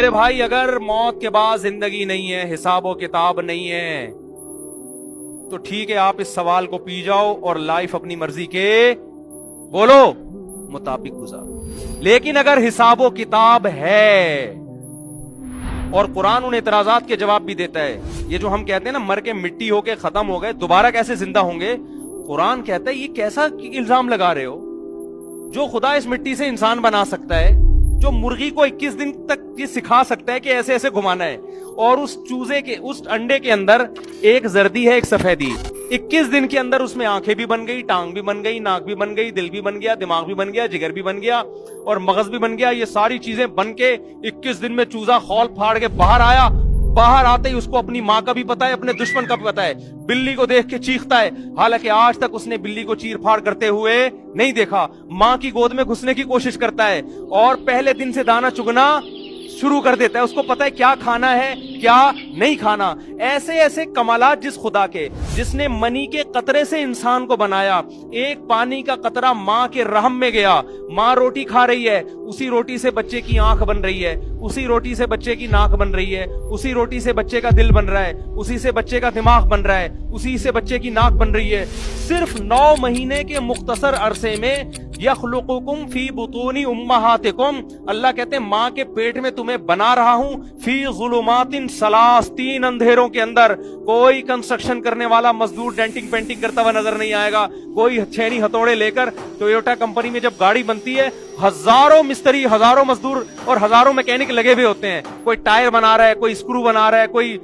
میرے بھائی اگر موت کے بعد زندگی نہیں ہے، حساب و کتاب نہیں ہے، تو ٹھیک ہے آپ اس سوال کو پی جاؤ اور لائف اپنی مرضی کے بولو مطابق گزارو۔ لیکن اگر حساب و کتاب ہے، اور قرآن ان اعتراضات کے جواب بھی دیتا ہے، یہ جو ہم کہتے ہیں نا مر کے مٹی ہو کے ختم ہو گئے دوبارہ کیسے زندہ ہوں گے، قرآن کہتا ہے یہ کیسا الزام لگا رہے ہو؟ جو خدا اس مٹی سے انسان بنا سکتا ہے، جو مرغی کو 21 دن تک یہ سکھا سکتا ہے کہ ایسے ایسے گھمانا ہے، اور اس چوزے کے اس انڈے کے اندر ایک زردی ہے ایک سفیدی، 21 دن کے اندر اس میں آنکھیں بھی بن گئی، ٹانگ بھی بن گئی، ناک بھی بن گئی، دل بھی بن گیا، دماغ بھی بن گیا، جگر بھی بن گیا اور مغز بھی بن گیا، یہ ساری چیزیں بن کے 21 دن میں چوزا خول پھاڑ کے باہر آیا۔ باہر آتے ہی اس کو اپنی ماں کا بھی پتا ہے، اپنے دشمن کا بھی پتا ہے، بلی کو دیکھ کے چیختا ہے، حالانکہ آج تک اس نے بلی کو چیر پھاڑ کرتے ہوئے نہیں دیکھا، ماں کی گود میں گھسنے کی کوشش کرتا ہے اور پہلے دن سے دانا چگنا شروع کر دیتا ہے، اس کو پتا ہے کیا کھانا ہے کیا نہیں کھانا۔ ایسے ایسے کمالات جس خدا کے، جس نے منی کے قطرے سے انسان کو بنایا، ایک پانی کا قطرہ ماں کے رحم میں گیا، ماں روٹی کھا رہی ہے، اسی روٹی سے بچے کی آنکھ بن رہی ہے، اسی روٹی سے بچے کی ناک بن رہی ہے، اسی روٹی سے بچے کا دل بن رہا ہے، اسی سے بچے کا دماغ بن رہا ہے، اسی سے بچے کی ناک بن رہی ہے۔ صرف 9 مہینے کے مختصر عرصے میں یخلقکم فی بطون امہاتکم، اللہ کہتے ہیں ماں کے پیٹ میں تمہیں بنا رہا ہوں، فی ظلمات ثلاث، 3 اندھیروں کے اندر۔ کوئی کنسٹرکشن کرنے والا مزدور ڈینٹنگ پینٹنگ کرتا ہوا نظر نہیں آئے گا، کوئی چھینی ہتھوڑے لے کر ٹویوٹا کمپنی میں جب گاڑی بنتی ہے، ہزاروں مستری، ہزاروں مزدور اور ہزاروں میکینک لگے ہوئے ہوتے ہیں، کوئی ٹائر بنا رہا ہے، کوئی اسکرو بنا رہا ہے، کوئی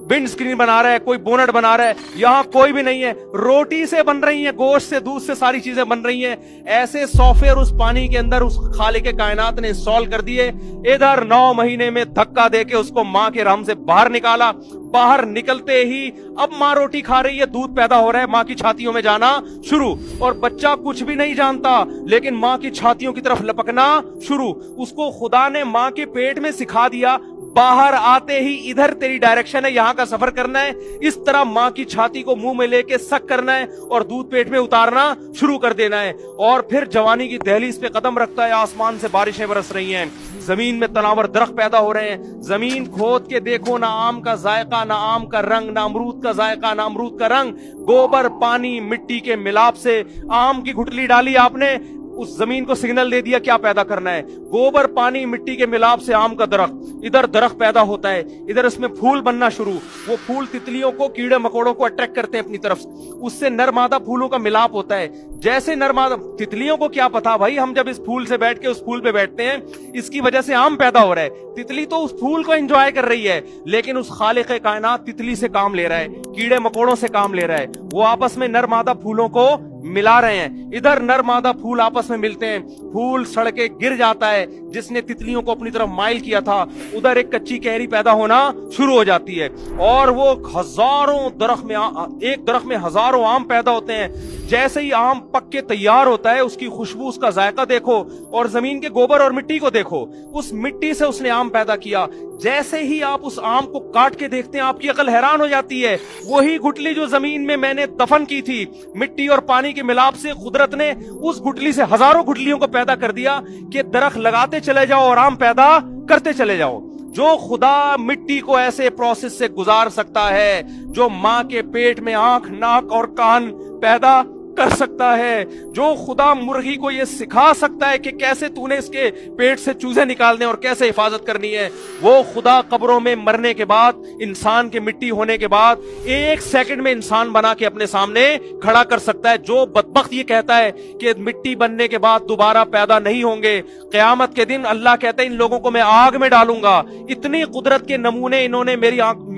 ونڈ سکرین بنا رہا ہے، کوئی بونٹ بنا رہا ہے، یہاں کوئی بھی نہیں ہے، روٹی سے بن رہی ہیں، گوشت سے، دودھ سے ساری چیزیں بن رہی ہیں۔ ایسے سافٹ ویئر اس پانی کے اندر اس خالق کائنات نے انسٹال کر دیے، ادھر 9 مہینے میں دھکا دے کے اس کو ماں کے رحم سے باہر نکالا۔ باہر نکلتے ہی اب ماں روٹی کھا رہی ہے، دودھ پیدا ہو رہا ہے، ماں کی چھاتیوں میں جانا شروع، اور بچہ کچھ بھی نہیں جانتا لیکن ماں کی چھاتیوں کی طرف لپکنا شروع۔ اس کو خدا نے ماں کے پیٹ میں سکھا دیا، باہر آتے ہی ادھر تیری ڈائریکشن ہے، یہاں کا سفر کرنا ہے، اس طرح ماں کی چھاتی کو منہ میں لے کے سک کرنا ہے اور دودھ پیٹ میں اتارنا شروع کر دینا ہے، اور پھر جوانی کی دہلیز پہ قدم رکھتا ہے، آسمان سے بارشیں برس رہی ہیں، زمین میں تناور درخت پیدا ہو رہے ہیں، زمین کھود کے دیکھو، نہ آم کا ذائقہ، نہ آم کا رنگ، نہ امرود کا ذائقہ، نہ امرود کا رنگ، گوبر پانی مٹی کے ملاپ سے آم کی گٹلی ڈالی آپ نے، اس زمین کو سگنل دے دیا کیا پیدا کرنا ہے، گوبر پانی مٹی کے ملاپ سے آم کا درخت، ادھر درخت پیدا ہوتا ہے، ادھر اس میں پھول بننا شروع، وہ پھول تتلیوں کو، کیڑے مکوڑوں کو اٹریکٹ کرتے ہیں اپنی طرف، اس سے نر مادہ پھولوں کا ملاپ ہوتا ہے، جیسے نر مادہ، تتلیوں کو کیا پتا بھائی، ہم جب اس پھول سے بیٹھ کے اس پھول پہ بیٹھتے ہیں اس کی وجہ سے آم پیدا ہو رہا ہے، تتلی تو اس پھول کو انجوائے کر رہی ہے، لیکن اس خالق کائنات تتلی سے کام لے رہا ہے، کیڑے مکوڑوں سے کام لے رہا ہے، وہ آپس میں نر مادہ پھولوں کو ملا رہے ہیں، ادھر نر مادہ پھول آپس میں ملتے ہیں، پھول سڑ کے گر جاتا ہے، جس نے تتلیوں کو اپنی طرف مائل کیا تھا، ادھر ایک کچی کیری پیدا ہونا شروع ہو جاتی ہے، اور وہ ہزاروں درخت میں، ایک درخت میں ہزاروں آم پیدا ہوتے ہیں، جیسے ہی آم پک کے تیار ہوتا ہے، اس کی خوشبو، اس کا ذائقہ دیکھو، اور زمین کے گوبر اور مٹی کو دیکھو، اس مٹی سے اس نے آم پیدا کیا، جیسے ہی آپ اس آم کو کاٹ کے دیکھتے ہیں آپ کی عقل حیران ہو جاتی ہے، وہی گٹلی جو زمین میں نے دفن کی تھی، مٹی اور پانی کے ملاپ سے قدرت نے اس گٹلی سے ہزاروں گٹلیوں کو پیدا کر دیا کہ درخت لگاتے چلے جاؤ اور آم پیدا کرتے چلے جاؤ۔ جو خدا مٹی کو ایسے پروسیس سے گزار سکتا ہے، جو ماں کے پیٹ میں آنکھ، ناک اور کان پیدا کر سکتا ہے، جو خدا مرغی کو یہ سکھا سکتا ہے کہ کیسے تو نے اس کے پیٹ سے چوزے نکالنے اور کیسے حفاظت کرنی ہے، وہ خدا قبروں میں مرنے کے بعد، انسان کے مٹی ہونے کے بعد 1 سیکنڈ میں انسان بنا کے اپنے سامنے کھڑا کر سکتا ہے۔ جو بدبخت یہ کہتا ہے کہ مٹی بننے کے بعد دوبارہ پیدا نہیں ہوں گے، قیامت کے دن اللہ کہتا ہے ان لوگوں کو میں آگ میں ڈالوں گا۔ اتنی قدرت کے نمونے انہوں نے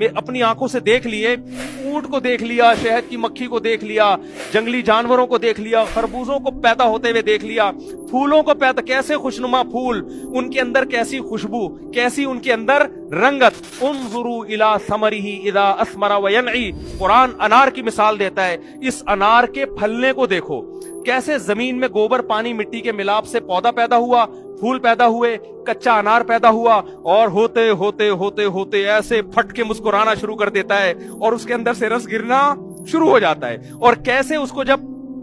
اپنی آنکھوں سے دیکھ لیے، اونٹ کو دیکھ لیا، شہد کی مکھی کو دیکھ لیا، جنگلی جانوروں کو دیکھ لیا، خربوزوں کو پیدا ہوتے ہوئے دیکھ لیا، پھولوں کو پیدا، کیسے خوشنما پھول، ان کے اندر کیسی خوشبو، کیسی ان کے اندر رنگت۔ انظروا الی ثمرہ اذا اثمر وینعی، قرآن انار کی مثال دیتا ہے، اس انار کے پھلنے کو دیکھو، کیسے زمین میں گوبر پانی مٹی کے ملاپ سے پودا پیدا ہوا، پھول پیدا ہوئے، کچا انار پیدا ہوا، اور ہوتے ہوتے ہوتے ہوتے ایسے پھٹ کے مسکرانا شروع کر دیتا ہے اور اس کے اندر سے رس گرنا شروع ہو جاتا ہے، اور کیسے اس کو جب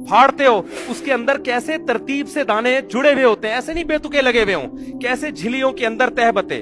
پھاڑتے ہو اس کے اندر کیسے ترتیب سے دانے جڑے ہوئے ہوتے ہیں، ایسے نہیں بے تکے لگے ہوئے ہوں، کیسے جھلیوں کے اندر تہبتے،